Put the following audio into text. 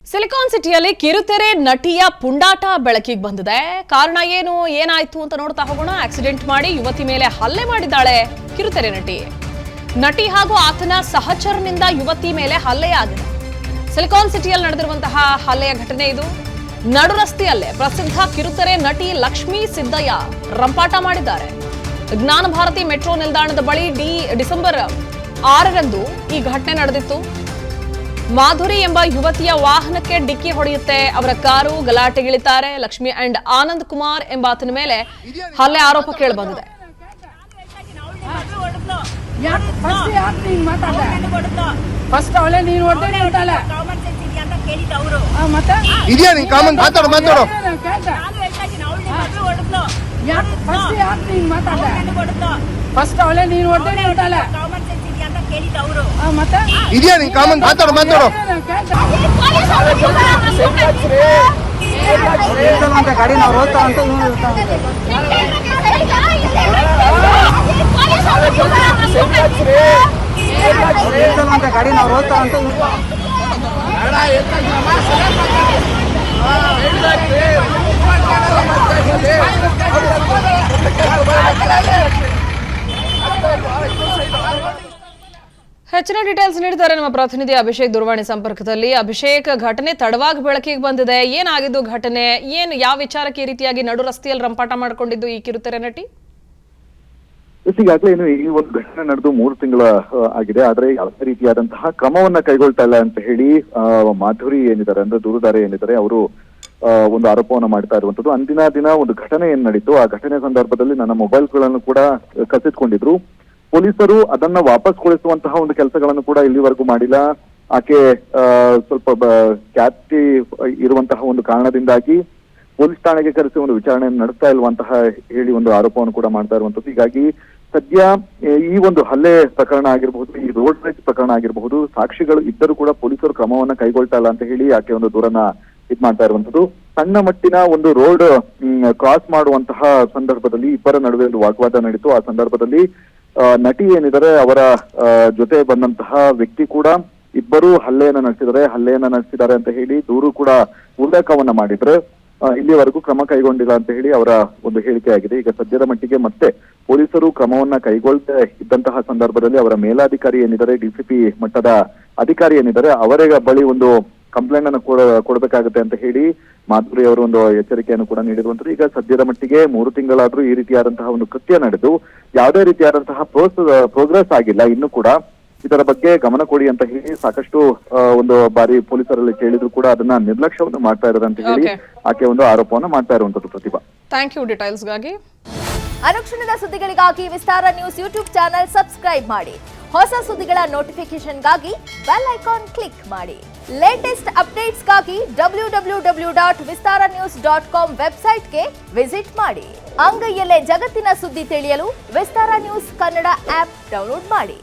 Silicon ಸಿಟಿಯಲ್ಲಿ ಕಿರುತೆರೆ ನಟಿಯ ಪುಂಡಾಟ ಬೆಳಕಿಗೆ ಬಂದಿದೆ. ಕಾರಣ ಏನಾಯ್ತು ಅಂತ ನೋಡ್ತಾ ಹೋಗೋಣ. ಆಕ್ಸಿಡೆಂಟ್ ಮಾಡಿ ಯುವತಿ ಮೇಲೆ ಹಲ್ಲೆ ಮಾಡಿದ್ದಾಳೆ ಕಿರುತೆರೆ ನಟಿ ಹಾಗೂ ಆತನ ಸಹಚರನಿಂದ ಯುವತಿ ಮೇಲೆ ಹಲ್ಲೆಯಾಗಿದೆ. ಸಿಲಿಕಾನ್ ಸಿಟಿಯಲ್ಲಿ ನಡೆದಿರುವಂತಹ ಹಲ್ಲೆಯ ಘಟನೆ ಇದು. ನಡು ರಸ್ತೆಯಲ್ಲೇ ಪ್ರಸಿದ್ಧ ಕಿರುತೆರೆ ನಟಿ ಲಕ್ಷ್ಮೀ ಸಿದ್ದಯ್ಯ ರಂಪಾಟ ಮಾಡಿದ್ದಾರೆ. ಜ್ಞಾನ ಭಾರತಿ ಮೆಟ್ರೋ ನಿಲ್ದಾಣದ ಬಳಿ ಡಿಸೆಂಬರ್ 6ರಂದು ಈ ಘಟನೆ ನಡೆದಿತ್ತು. ಮಾಧುರಿ ಎಂಬ ಯುವತಿಯ ವಾಹನಕ್ಕೆ ಡಿಕ್ಕಿ ಹೊಡೆಯುತ್ತೆ ಅವರ ಕಾರು. ಗಲಾಟೆಗಿಳಿತಾರೆ. ಲಕ್ಷ್ಮಿ ಅಂಡ್ ಆನಂದ್ ಕುಮಾರ್ ಎಂಬಾತನ ಮೇಲೆ ಹಲ್ಲೆ ಆರೋಪ ಕೇಳಿಬಂದಿದೆ. ಇದೆಯಾ ನೀನ್ ಕಾಮನ್ ಮಾತಾಡು ಗಾಡಿ ನಾವು ಹೋಗ್ತಾ ಅಂತ ಗಾಡಿ ನಾವು ಹೋಗ್ತಾ ಅಂತ ಹೆಚ್ಚಿನ ಡೀಟೇಲ್ಸ್ ನೀಡಿದ್ದಾರೆ ನಮ್ಮ ಪ್ರತಿನಿಧಿ ಅಭಿಷೇಕ್ ದೂರವಾಣಿ ಸಂಪರ್ಕದಲ್ಲಿ. ಅಭಿಷೇಕ್, ಘಟನೆ ತಡವಾಗಿ ಬೆಳಕಿಗೆ ಬಂದಿದೆ. ಏನಾಗಿದ್ದು ಘಟನೆ? ಯಾವ ವಿಚಾರಕ್ಕೆ ಈ ರೀತಿಯಾಗಿ ನಡು ರಸ್ತೆಯಲ್ಲಿ ರಂಪಾಟ ಮಾಡಿಕೊಂಡಿದ್ದು ಈ ಕಿರುತೆರೆ ನಟಿ? ಈಗಾಗಲೇ ಈ ಒಂದು ಘಟನೆ ನಡೆದು 3 ತಿಂಗಳ ಆಗಿದೆ. ಆದ್ರೆ ಯಾವುದೇ ರೀತಿಯಾದಂತಹ ಕ್ರಮವನ್ನ ಕೈಗೊಳ್ತಾ ಇಲ್ಲ ಅಂತ ಹೇಳಿ ಮಾಧುರಿ ಏನಿದ್ದಾರೆ, ಅಂದ್ರೆ ದೂರುದಾರ ಏನಿದ್ದಾರೆ, ಅವರು ಒಂದು ಆರೋಪವನ್ನ ಮಾಡ್ತಾ ಇರುವಂತದ್ದು. ಅಂದಿನ ದಿನ ಒಂದು ಘಟನೆ ಏನ್ ನಡೀತು, ಆ ಘಟನೆ ಸಂದರ್ಭದಲ್ಲಿ ನನ್ನ ಮೊಬೈಲ್ಗಳನ್ನು ಕೂಡ ಕಸಿದ್ಕೊಂಡಿದ್ರು. ಪೊಲೀಸರು ಅದನ್ನ ವಾಪಸ್ ಕೊಡಿಸುವಂತಹ ಒಂದು ಕೆಲಸಗಳನ್ನು ಕೂಡ ಇಲ್ಲಿವರೆಗೂ ಮಾಡಿಲ್ಲ. ಆಕೆ ಸ್ವಲ್ಪ ಖ್ಯಾತಿ ಇರುವಂತಹ ಒಂದು ಕಾರಣದಿಂದಾಗಿ ಪೊಲೀಸ್ ಠಾಣೆಗೆ ಕರೆಸಿ ಒಂದು ವಿಚಾರಣೆಯನ್ನು ನಡೆಸ್ತಾ ಇಲ್ವಂತಹ ಹೇಳಿ ಒಂದು ಆರೋಪವನ್ನು ಕೂಡ ಮಾಡ್ತಾ ಇರುವಂತದ್ದು. ಹೀಗಾಗಿ ಸದ್ಯ ಈ ಒಂದು ಹಲ್ಲೆ ಪ್ರಕರಣ ಆಗಿರಬಹುದು, ಈ ರೋಡ್ ರೇಜ್ ಪ್ರಕರಣ ಆಗಿರಬಹುದು, ಸಾಕ್ಷಿಗಳು ಇದ್ದರೂ ಕೂಡ ಪೊಲೀಸರು ಕ್ರಮವನ್ನ ಕೈಗೊಳ್ತಾ ಇಲ್ಲ ಅಂತ ಹೇಳಿ ಆಕೆ ಒಂದು ದೂರನ್ನ ಮಾಡ್ತಾ ಇರುವಂತದ್ದು. ಸಣ್ಣ ಮಟ್ಟಿನ ಒಂದು ರೋಡ್ ಕ್ರಾಸ್ ಮಾಡುವಂತಹ ಸಂದರ್ಭದಲ್ಲಿ ಇಬ್ಬರ ನಡುವೆ ಒಂದು ವಾಗ್ವಾದ ನಡೀತು. ಆ ಸಂದರ್ಭದಲ್ಲಿ ನಟಿ ಏನಿದ್ದಾರೆ ಅವರ ಜೊತೆ ಬಂದಂತಹ ವ್ಯಕ್ತಿ ಕೂಡ ಇಬ್ಬರು ಹಲ್ಲೆಯನ್ನ ನಡೆಸಿದ್ದಾರೆ ಅಂತ ಹೇಳಿ ದೂರು ಕೂಡ ಉಲ್ಲೇಖವನ್ನ ಮಾಡಿದ್ರೆ ಇಲ್ಲಿವರೆಗೂ ಕ್ರಮ ಕೈಗೊಂಡಿಲ್ಲ ಅಂತ ಹೇಳಿ ಅವರ ಒಂದು ಹೇಳಿಕೆ ಆಗಿದೆ. ಈಗ ಸದ್ಯದ ಮಟ್ಟಿಗೆ ಮತ್ತೆ ಪೊಲೀಸರು ಕ್ರಮವನ್ನ ಕೈಗೊಳ್ಳದೆ ಇದ್ದಂತಹ ಸಂದರ್ಭದಲ್ಲಿ ಅವರ ಮೇಲಾಧಿಕಾರಿ ಏನಿದ್ದಾರೆ, ಡಿಸಿಪಿ ಮಟ್ಟದ ಅಧಿಕಾರಿ ಏನಿದ್ದಾರೆ, ಅವರ ಬಳಿ ಒಂದು ಕಂಪ್ಲೇಂಟ್ ಅನ್ನು ಕೊಡಬೇಕಾಗುತ್ತೆ ಅಂತ ಹೇಳಿ ಮಾಧುರಿ ಅವರು ಒಂದು ಎಚ್ಚರಿಕೆಯನ್ನು ಕೂಡ ನೀಡಿರುವಂತದ್ದು. ಈಗ ಸದ್ಯದ ಮಟ್ಟಿಗೆ 3 ತಿಂಗಳಾದ್ರೂ ಈ ರೀತಿಯಾದಂತಹ ಒಂದು ಕೃತ್ಯ ನಡೆದು ಯಾವುದೇ ರೀತಿಯಾದಂತಹ ಪ್ರೋಗ್ರೆಸ್ ಆಗಿಲ್ಲ. ಇನ್ನು ಕೂಡ ಇದರ ಬಗ್ಗೆ ಗಮನ ಕೊಡಿ ಅಂತ ಹೇಳಿ ಸಾಕಷ್ಟು ಒಂದು ಬಾರಿ ಪೊಲೀಸರಲ್ಲಿ ಕೇಳಿದ್ರು ಕೂಡ ಅದನ್ನ ನಿರ್ಲಕ್ಷ್ಯವನ್ನು ಮಾಡ್ತಾ ಇದ್ದಾರೆ ಅಂತ ಹೇಳಿ ಆಕೆ ಒಂದು ಆರೋಪವನ್ನು ಮಾಡ್ತಾ ಇರುವಂತದ್ದು. ಪ್ರತಿಭಾ, ಥ್ಯಾಂಕ್ ಯು ಡೀಟೇಲ್ಸ್ಗಾಗಿ. ಅನುಕ್ಷಣದ ಸುದ್ದಿಗಳಿಗಾಗಿ ವಿಸ್ತಾರ ನ್ಯೂಸ್ ಯೂಟ್ಯೂಬ್ ಚಾನೆಲ್ ಸಬ್ಸ್ಕ್ರೈಬ್ ಮಾಡಿ. ಹೊಸ ಸುದ್ದಿಗಳ ನೋಟಿಫಿಕೇಶನ್ಗಾಗಿ ಬೆಲ್ ಐಕಾನ್ ಕ್ಲಿಕ್ ಮಾಡಿ. ಲೇಟೆಸ್ಟ್ ಅಪ್ಡೇಟ್ಸ್ಗಾಗಿ www.vistaranews.com ವೆಬ್ಸೈಟ್ಗೆ ವಿಸಿಟ್ ಮಾಡಿ. ಅಂಗೈಯಲ್ಲೇ ಜಗತ್ತಿನ ಸುದ್ದಿ ತಿಳಿಯಲು ವಿಸ್ತಾರ ನ್ಯೂಸ್ ಕನ್ನಡ ಆಪ್ ಡೌನ್ಲೋಡ್ ಮಾಡಿ.